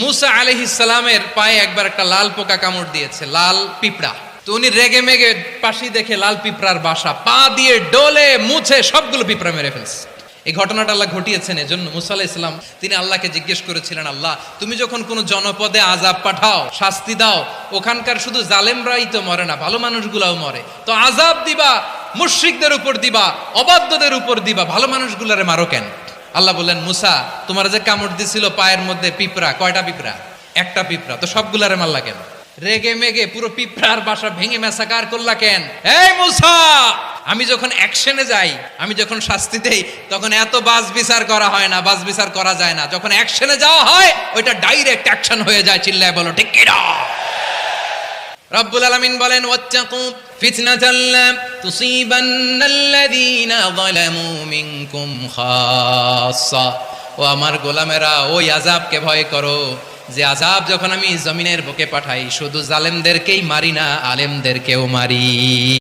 মুসা আলাইহিস সালামের পায়ে একবার একটা লাল পোকা কামড় দিয়েছে, লাল পিঁপড়া। তো উনি রেগে মেগে পাশি দেখে লাল পিঁপড়ার বাসা, পা দিয়ে ডলে মুছে সবগুলো পিঁপড়া মেরে ফেলছে। এই ঘটনাটা আল্লাহ ঘটিয়েছেন এজন্য মুসা আলাইহিস সালাম তিনি আল্লাহকে জিজ্ঞেস করেছিলেন, আল্লাহ তুমি যখন কোনো জনপদে আযাব পাঠাও, শাস্তি দাও, ওখানকার শুধু জালেমরাই তো মরে না, ভালো মানুষগুলাও মরে, তো আযাব দিবা মুশরিকদের উপর দিবা, অবাধ্যদের উপর দিবা, ভালো মানুষগুলারে মারো কেন? আল্লাহ বললেন, মুসা তোমার যে কামড় দিছিল পায়ের মধ্যে পিঁপড়া, কয়টা পিঁপড়া? একটা পিঁপড়া, তো সবগুলারে মারলা কেন? রেগে মেগে পুরো পিঁপড়ার বাসা ভেঙে মেসাকার করলা কেন? এই মুসা, আমি যখন অ্যাকশনে যাই, আমি যখন শাস্তি দেই, তখন এত বাস বিচার করা হয় না, বাস বিচার করা যায় না। যখন অ্যাকশনে যাওয়া হয় ওইটা ডাইরেক্ট অ্যাকশন হয়ে যায়। চিল্লায় বলো ঠিক কি না? রব্বুল আলামিন বলেন, ওয়াত্তাকু ফিতনাতাল লা তুসিবান্নাল্লাযীনা যালামু মিনকুম খাসসা। ও আমার গোলামেরা, ওই আযাবকে ভয় করো যে আযাব যখন আমি জমিনের বুকে পাঠাই শুধু জালেমদেরকেই মারি না, আলেমদেরকেও মারি।